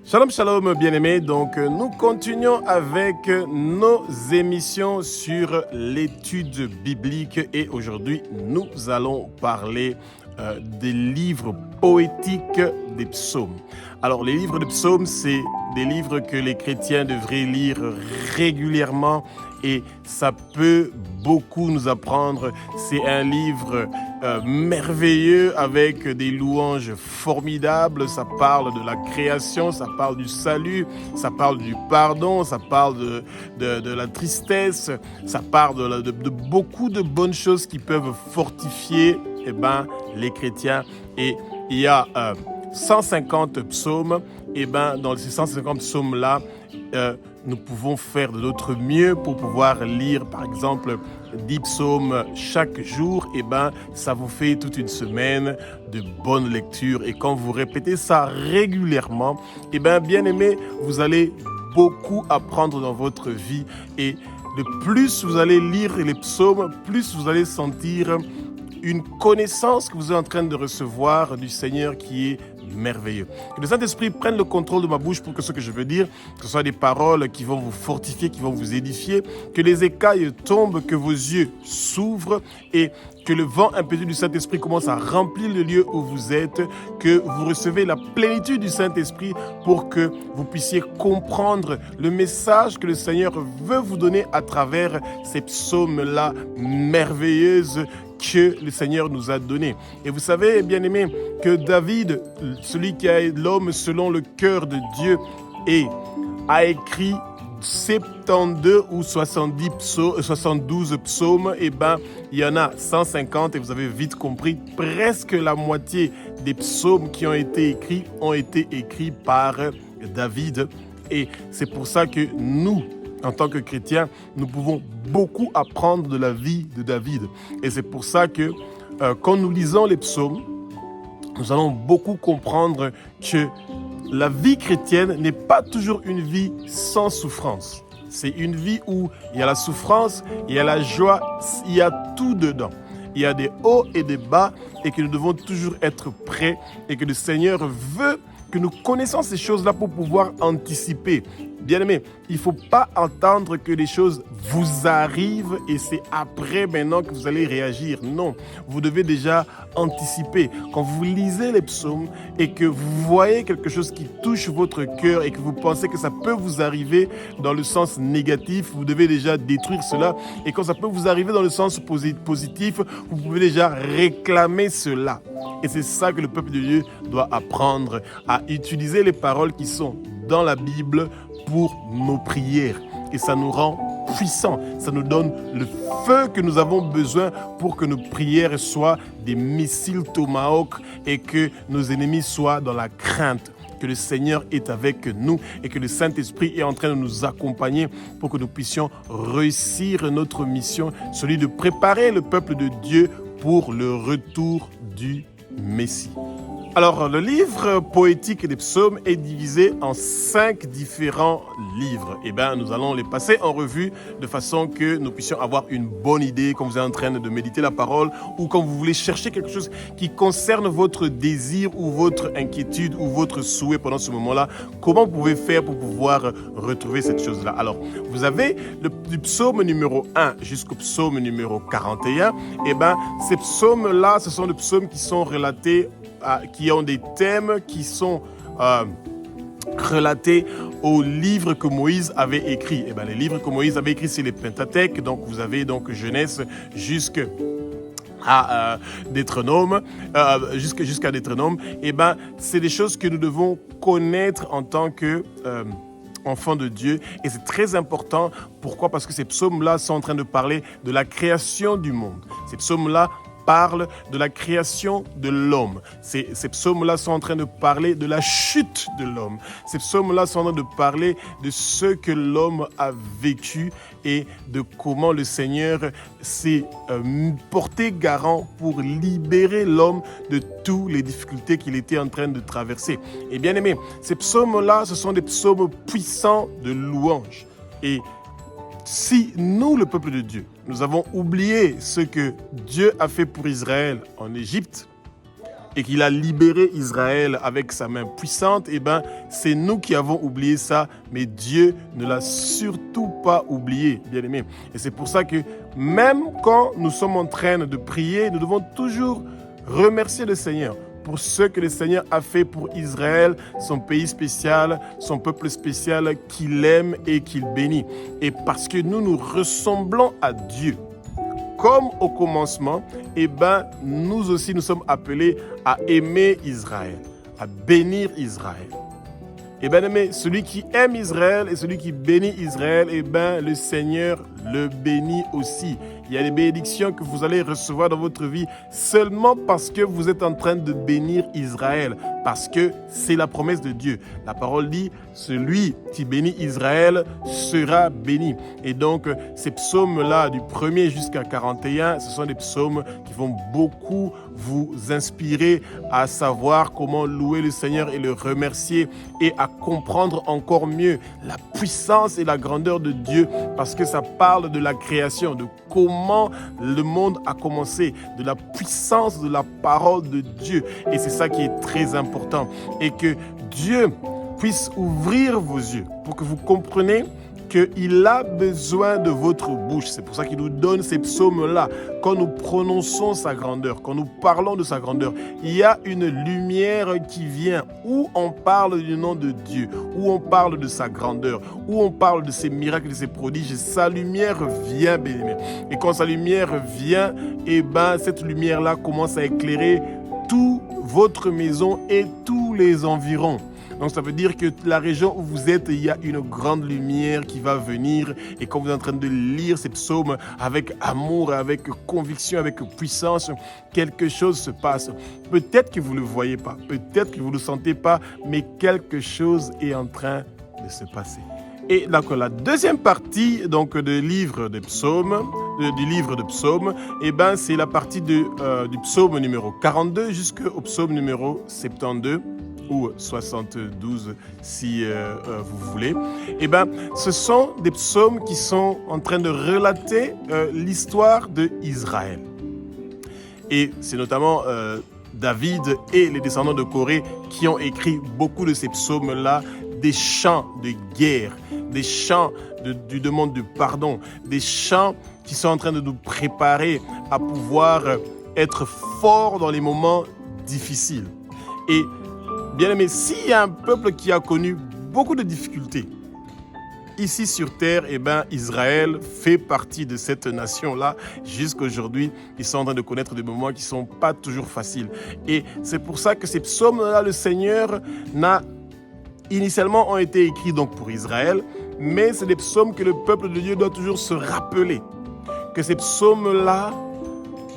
Shalom, shalom, bien-aimés. Donc, nous continuons avec nos émissions sur l'étude biblique et aujourd'hui, nous allons parler des livres poétiques des psaumes. Alors, les livres de psaumes, c'est des livres que les chrétiens devraient lire régulièrement et ça peut beaucoup nous apprendre. C'est un livre merveilleux avec des louanges formidables. Ça parle de la création, ça parle du salut, ça parle du pardon, ça parle de la tristesse, ça parle de beaucoup de bonnes choses qui peuvent fortifier les chrétiens. Et il y a 150 psaumes. Et dans ces 150 psaumes-là, nous pouvons faire de notre mieux pour pouvoir lire, par exemple, 10 psaumes chaque jour. Ça vous fait toute une semaine de bonne lecture. Et quand vous répétez ça régulièrement, bien aimé, vous allez beaucoup apprendre dans votre vie. Et de plus vous allez lire les psaumes, plus vous allez sentir une connaissance que vous êtes en train de recevoir du Seigneur qui est merveilleux. Que le Saint-Esprit prenne le contrôle de ma bouche pour que ce que je veux dire, que ce soit des paroles qui vont vous fortifier, qui vont vous édifier, que les écailles tombent, que vos yeux s'ouvrent et que le vent impétueux du Saint-Esprit commence à remplir le lieu où vous êtes, que vous recevez la plénitude du Saint-Esprit pour que vous puissiez comprendre le message que le Seigneur veut vous donner à travers ces psaumes-là merveilleuses que le Seigneur nous a donné. Et vous savez, bien-aimés, que David, celui qui est l'homme selon le cœur de Dieu, a écrit 72 ou 72 psaumes. Il y en a 150 et vous avez vite compris, presque la moitié des psaumes qui ont été écrits par David. Et c'est pour ça que nous, en tant que chrétiens, nous pouvons beaucoup apprendre de la vie de David. Et c'est pour ça que quand nous lisons les psaumes, nous allons beaucoup comprendre que la vie chrétienne n'est pas toujours une vie sans souffrance. C'est une vie où il y a la souffrance, il y a la joie, il y a tout dedans. Il y a des hauts et des bas et que nous devons toujours être prêts et que le Seigneur veut que nous connaissons ces choses-là pour pouvoir anticiper. Bien-aimés, il ne faut pas attendre que les choses vous arrivent et c'est après maintenant que vous allez réagir. Non, vous devez déjà anticiper. Quand vous lisez les psaumes et que vous voyez quelque chose qui touche votre cœur et que vous pensez que ça peut vous arriver dans le sens négatif, vous devez déjà détruire cela. Et quand ça peut vous arriver dans le sens positif, vous pouvez déjà réclamer cela. Et c'est ça que le peuple de Dieu doit apprendre, à utiliser les paroles qui sont dans la Bible pour nos prières. Et ça nous rend puissants, ça nous donne le feu que nous avons besoin pour que nos prières soient des missiles Tomahawk et que nos ennemis soient dans la crainte. Que le Seigneur est avec nous et que le Saint-Esprit est en train de nous accompagner pour que nous puissions réussir notre mission, celui de préparer le peuple de Dieu pour le retour du Messie. Alors, le livre poétique des psaumes est divisé en 5 différents livres. Nous allons les passer en revue de façon que nous puissions avoir une bonne idée quand vous êtes en train de méditer la parole ou quand vous voulez chercher quelque chose qui concerne votre désir ou votre inquiétude ou votre souhait pendant ce moment-là. Comment vous pouvez faire pour pouvoir retrouver cette chose-là? Alors, vous avez du psaume numéro 1 jusqu'au psaume numéro 41. Ces psaumes-là, ce sont des psaumes qui sont relatés qui ont des thèmes qui sont relatés aux livres que Moïse avait écrits. Les livres que Moïse avait écrits, c'est les Pentateuque. Donc, vous avez donc Genèse jusqu'à Deutéronome, jusqu'à Deutéronome. C'est des choses que nous devons connaître en tant que enfants de Dieu. Et c'est très important. Pourquoi? Parce que ces psaumes-là sont en train de parler de la création du monde. Ces psaumes-là parle de la création de l'homme. Ces psaumes-là sont en train de parler de la chute de l'homme. Ces psaumes-là sont en train de parler de ce que l'homme a vécu et de comment le Seigneur s'est porté garant pour libérer l'homme de toutes les difficultés qu'il était en train de traverser. Et bien aimé, ces psaumes-là, ce sont des psaumes puissants de louange. Et si nous, le peuple de Dieu, nous avons oublié ce que Dieu a fait pour Israël en Égypte, et qu'il a libéré Israël avec sa main puissante, eh ben, c'est nous qui avons oublié ça, mais Dieu ne l'a surtout pas oublié, bien aimé. Et c'est pour ça que même quand nous sommes en train de prier, nous devons toujours remercier le Seigneur pour ce que le Seigneur a fait pour Israël, son pays spécial, son peuple spécial qu'il aime et qu'il bénit. Et parce que nous ressemblons à Dieu, comme au commencement, eh ben, nous aussi nous sommes appelés à aimer Israël, à bénir Israël. Et bien aimé, celui qui aime Israël et celui qui bénit Israël, eh ben, le Seigneur le bénit aussi. Il y a des bénédictions que vous allez recevoir dans votre vie seulement parce que vous êtes en train de bénir Israël, parce que c'est la promesse de Dieu. La parole dit, celui qui bénit Israël sera béni. Et donc, ces psaumes-là, du 1er jusqu'à 41, ce sont des psaumes qui vont beaucoup vous inspirer à savoir comment louer le Seigneur et le remercier et à comprendre encore mieux la puissance et la grandeur de Dieu, parce que ça parle de la création, de comment le monde a commencé, de la puissance de la parole de Dieu. Et c'est ça qui est très important. Et que Dieu puisse ouvrir vos yeux pour que vous compreniez qu'il a besoin de votre bouche. C'est pour ça qu'il nous donne ces psaumes-là. Quand nous prononçons sa grandeur, quand nous parlons de sa grandeur, il y a une lumière qui vient où on parle du nom de Dieu, où on parle de sa grandeur, où on parle de ses miracles, de ses prodiges. Sa lumière vient, bien-aimé. Et quand sa lumière vient, eh ben, cette lumière-là commence à éclairer toute votre maison et tous les environs. Donc ça veut dire que la région où vous êtes, il y a une grande lumière qui va venir. Et quand vous êtes en train de lire ces psaumes avec amour, avec conviction, avec puissance, quelque chose se passe. Peut-être que vous ne le voyez pas, peut-être que vous ne le sentez pas, mais quelque chose est en train de se passer. Et donc la deuxième partie donc, du livre de psaumes, eh ben, c'est la partie du psaume numéro 42 jusqu'au psaume numéro 72. Ou 72 si vous voulez, eh ben, ce sont des psaumes qui sont en train de relater l'histoire d'Israël. Et c'est notamment David et les descendants de Corée qui ont écrit beaucoup de ces psaumes-là, des chants de guerre, des chants du demande de pardon, des chants qui sont en train de nous préparer à pouvoir être forts dans les moments difficiles. Et bien aimé, s'il y a un peuple qui a connu beaucoup de difficultés ici sur terre, eh ben, Israël fait partie de cette nation-là. Jusqu'à aujourd'hui, ils sont en train de connaître des moments qui ne sont pas toujours faciles. Et c'est pour ça que ces psaumes-là, le Seigneur initialement ont été écrits donc pour Israël, mais c'est des psaumes que le peuple de Dieu doit toujours se rappeler. Que ces psaumes-là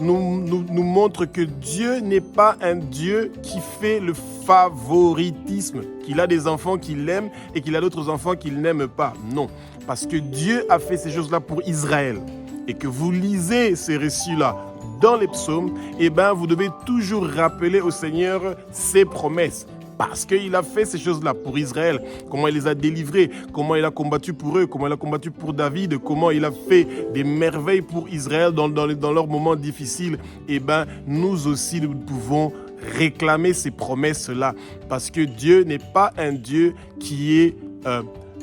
nous montre que Dieu n'est pas un Dieu qui fait le favoritisme, qu'il a des enfants qu'il aime et qu'il a d'autres enfants qu'il n'aime pas. Non, parce que Dieu a fait ces choses-là pour Israël. Et que vous lisez ces récits-là dans les psaumes, eh ben, vous devez toujours rappeler au Seigneur ses promesses. Parce qu'il a fait ces choses-là pour Israël, comment il les a délivrés, comment il a combattu pour eux, comment il a combattu pour David, comment il a fait des merveilles pour Israël dans leurs moments difficiles. Eh bien, nous aussi, nous pouvons réclamer ces promesses-là. Parce que Dieu n'est pas un Dieu qui est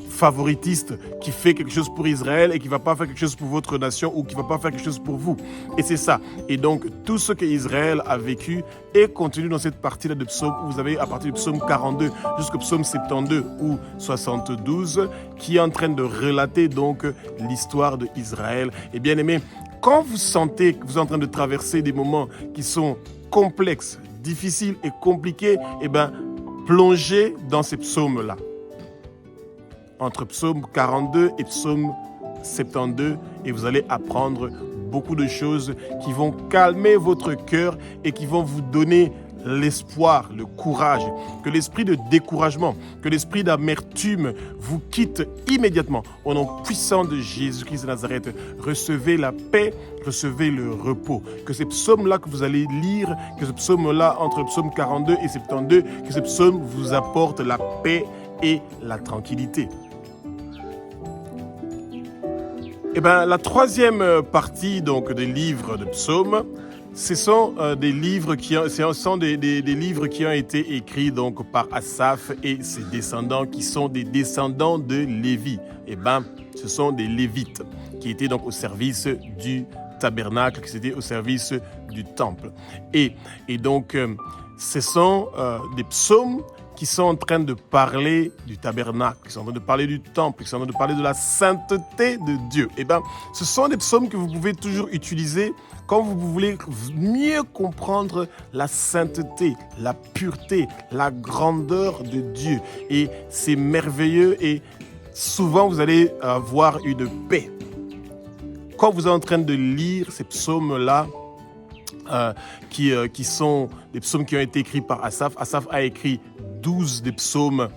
favoritiste, qui fait quelque chose pour Israël et qui ne va pas faire quelque chose pour votre nation ou qui ne va pas faire quelque chose pour vous. Et c'est ça. Et donc, tout ce qu'Israël a vécu est contenu dans cette partie-là de psaume où vous avez à partir du psaume 42 jusqu'au psaume 72 ou 72 qui est en train de relater donc l'histoire d'Israël. Et bien aimé, quand vous sentez que vous êtes en train de traverser des moments qui sont complexes, difficiles et compliqués, eh bien, plongez dans ces psaumes-là. Entre psaume 42 et psaume 72 et vous allez apprendre beaucoup de choses qui vont calmer votre cœur et qui vont vous donner l'espoir, le courage, que l'esprit de découragement, que l'esprit d'amertume vous quitte immédiatement. Au nom puissant de Jésus-Christ de Nazareth, recevez la paix, recevez le repos. Que ces psaumes-là que vous allez lire, que ce psaume-là entre le psaume 42 et 72, que ce psaume vous apporte la paix et la tranquillité. Eh bien, la troisième partie donc, des livres de psaumes, ce sont des livres des livres qui ont été écrits donc par Asaph et ses descendants qui sont des descendants de Lévi. Eh ben, ce sont des Lévites qui étaient donc au service du tabernacle, qui étaient au service du temple. Et donc, ce sont des psaumes qui sont en train de parler du tabernacle, qui sont en train de parler du temple, qui sont en train de parler de la sainteté de Dieu. Eh bien, ce sont des psaumes que vous pouvez toujours utiliser quand vous voulez mieux comprendre la sainteté, la pureté, la grandeur de Dieu. Et c'est merveilleux et souvent vous allez avoir une paix. Quand vous êtes en train de lire ces psaumes-là, qui sont des psaumes qui ont été écrits par Asaph. Asaph a écrit 12 des psaumes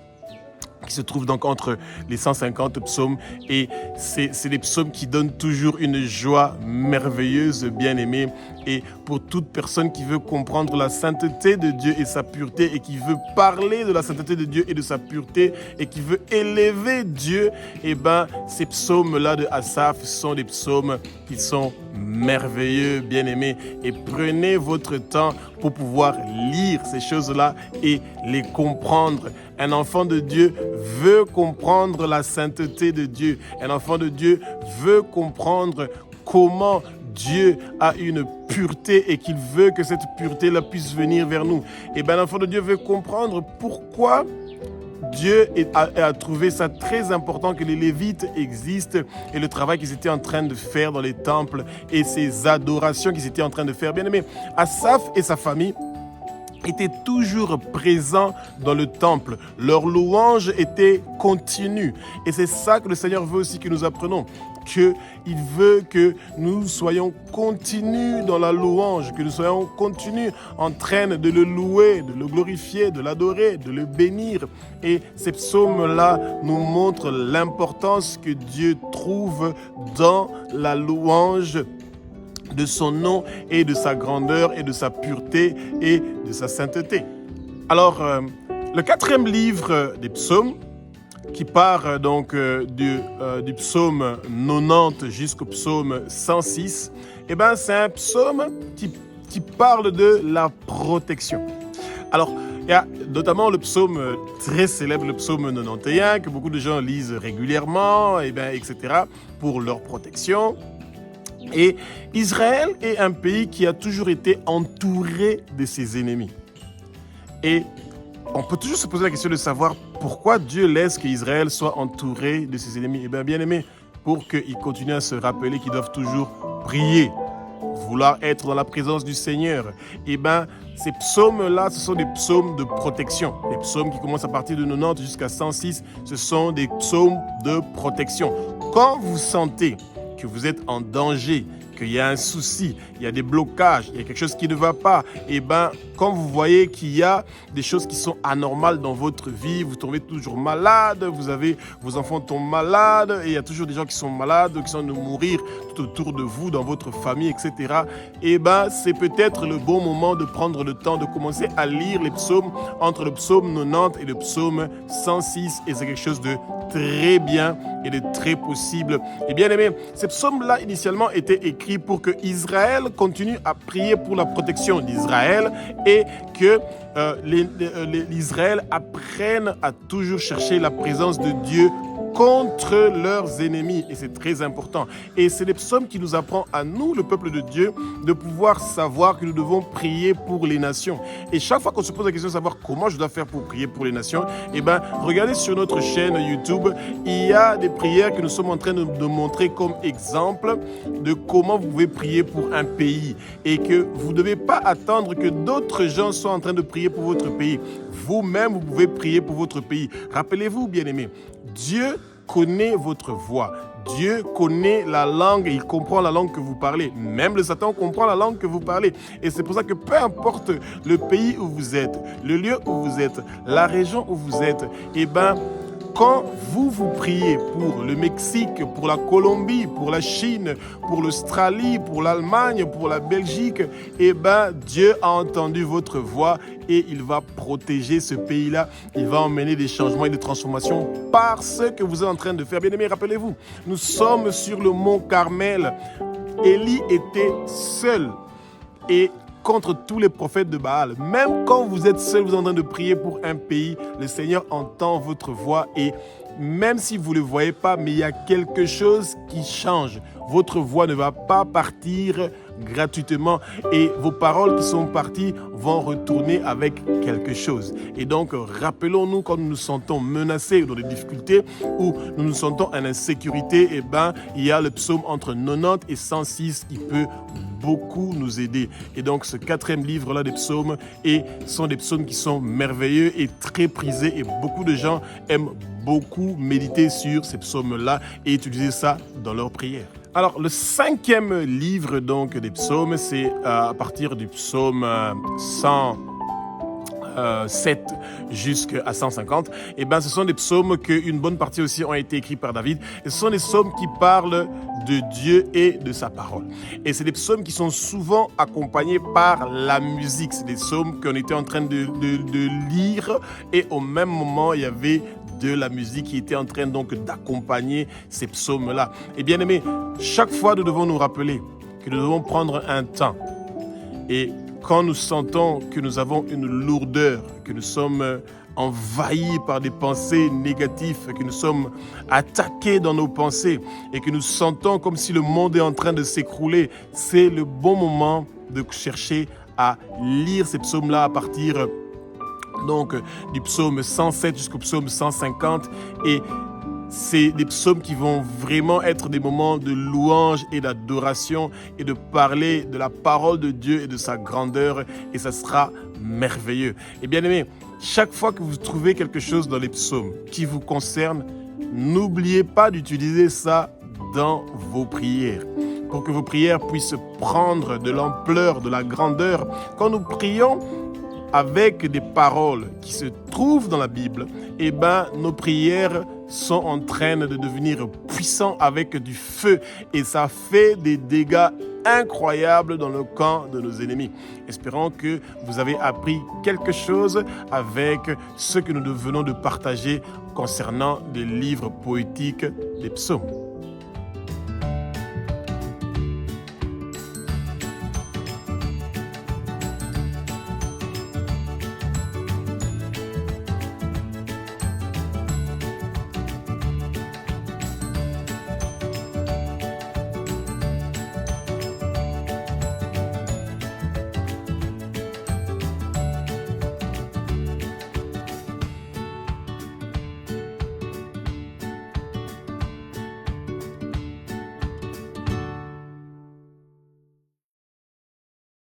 qui se trouvent donc entre les 150 psaumes et c'est des psaumes qui donnent toujours une joie merveilleuse, bien-aimée. Et pour toute personne qui veut comprendre la sainteté de Dieu et sa pureté et qui veut parler de la sainteté de Dieu et de sa pureté et qui veut élever Dieu, eh ben, ces psaumes-là de Asaph sont des psaumes qui sont merveilleux, bien-aimés. Et prenez votre temps pour pouvoir lire ces choses-là et les comprendre. Un enfant de Dieu veut comprendre la sainteté de Dieu. Un enfant de Dieu veut comprendre comment Dieu a une pureté et qu'il veut que cette pureté-là puisse venir vers nous. Et bien l'enfant de Dieu veut comprendre pourquoi Dieu a trouvé ça très important que les Lévites existent et le travail qu'ils étaient en train de faire dans les temples et ces adorations qu'ils étaient en train de faire. Bien aimé, Asaph et sa famille étaient toujours présents dans le temple. Leur louange était continue. Et c'est ça que le Seigneur veut aussi que nous apprenions. qu'il veut que nous soyons continus dans la louange, que nous soyons continus en train de le louer, de le glorifier, de l'adorer, de le bénir. Et ces psaumes-là nous montrent l'importance que Dieu trouve dans la louange de son nom et de sa grandeur et de sa pureté et de sa sainteté. Alors, le quatrième livre des psaumes, qui part donc du psaume 90 jusqu'au psaume 106, eh ben, c'est un psaume qui parle de la protection. Alors, il y a notamment le psaume très célèbre, le psaume 91, que beaucoup de gens lisent régulièrement, etc., pour leur protection. Et Israël est un pays qui a toujours été entouré de ses ennemis. Et on peut toujours se poser la question de savoir pourquoi Dieu laisse qu'Israël soit entouré de ses ennemis. Eh bien, bien aimé, pour qu'ils continuent à se rappeler qu'ils doivent toujours prier, vouloir être dans la présence du Seigneur. Eh bien, ces psaumes-là, ce sont des psaumes de protection. Les psaumes qui commencent à partir de 90 jusqu'à 106, ce sont des psaumes de protection. Quand vous sentez que vous êtes en danger, qu'il y a un souci, il y a des blocages, il y a quelque chose qui ne va pas, et bien, quand vous voyez qu'il y a des choses qui sont anormales dans votre vie, vous tombez toujours malade, vos enfants tombent malades, et il y a toujours des gens qui sont malades, qui sont en train de mourir tout autour de vous, dans votre famille, etc. Et bien, c'est peut-être le bon moment de prendre le temps de commencer à lire les psaumes entre le psaume 90 et le psaume 106, et c'est quelque chose de très bien et de très possible. Et bien aimé, ces psaumes-là initialement étaient écrits pour que Israël continue à prier pour la protection d'Israël et que l'Israël apprenne à toujours chercher la présence de Dieu contre leurs ennemis. Et c'est très important. Et c'est les psaumes qui nous apprennent à nous, le peuple de Dieu, de pouvoir savoir que nous devons prier pour les nations. Et chaque fois qu'on se pose la question de savoir comment je dois faire pour prier pour les nations, eh bien, regardez sur notre chaîne YouTube, il y a des prières que nous sommes en train de montrer comme exemple de comment vous pouvez prier pour un pays. Et que vous ne devez pas attendre que d'autres gens soient en train de prier pour votre pays. Vous-même, vous pouvez prier pour votre pays. Rappelez-vous, bien-aimés, Dieu connaît votre voix. Dieu connaît la langue et il comprend la langue que vous parlez. Même le Satan comprend la langue que vous parlez. Et c'est pour ça que peu importe le pays où vous êtes, le lieu où vous êtes, la région où vous êtes, eh bien, quand vous priez pour le Mexique, pour la Colombie, pour la Chine, pour l'Australie, pour l'Allemagne, pour la Belgique, eh bien, Dieu a entendu votre voix et il va protéger ce pays-là. Il va emmener des changements et des transformations par ce que vous êtes en train de faire. Bien aimés, rappelez-vous, nous sommes sur le mont Carmel. Élie était seul. et contre tous les prophètes de Baal. Même quand vous êtes seul, vous êtes en train de prier pour un pays, le Seigneur entend votre voix et même si vous ne le voyez pas, mais il y a quelque chose qui change. Votre voix ne va pas partir gratuitement et vos paroles qui sont parties vont retourner avec quelque chose. Et donc, rappelons-nous quand nous nous sentons menacés ou dans des difficultés ou nous nous sentons en insécurité, eh ben, il y a le psaume entre 90 et 106 qui peut beaucoup nous aider. Et donc, ce 4e livre-là des psaumes sont des psaumes qui sont merveilleux et très prisés et beaucoup de gens aiment beaucoup méditer sur ces psaumes-là et utiliser ça dans leur prière. Alors, le 5e livre donc des psaumes, c'est à partir du psaume 107 jusqu'à 150. Et ben, ce sont des psaumes qu'une bonne partie aussi ont été écrits par David. Et ce sont des psaumes qui parlent de Dieu et de sa parole. Et c'est des psaumes qui sont souvent accompagnés par la musique. C'est des psaumes qu'on était en train de lire et au même moment, il y avait de la musique qui était en train donc d'accompagner ces psaumes-là. Et bien aimés, chaque fois nous devons nous rappeler que nous devons prendre un temps. Et quand nous sentons que nous avons une lourdeur, que nous sommes envahis par des pensées négatives, que nous sommes attaqués dans nos pensées et que nous sentons comme si le monde est en train de s'écrouler, c'est le bon moment de chercher à lire ces psaumes-là à partir donc du psaume 107 jusqu'au psaume 150 et c'est des psaumes qui vont vraiment être des moments de louange et d'adoration et de parler de la parole de Dieu et de sa grandeur et ça sera merveilleux. Et bien aimé, chaque fois que vous trouvez quelque chose dans les psaumes qui vous concerne, n'oubliez pas d'utiliser ça dans vos prières pour que vos prières puissent prendre de l'ampleur, de la grandeur. Quand nous prions avec des paroles qui se trouvent dans la Bible, eh ben, nos prières sont en train de devenir puissantes avec du feu et ça fait des dégâts incroyables dans le camp de nos ennemis. Espérons que vous avez appris quelque chose avec ce que nous venons de partager concernant les livres poétiques des psaumes.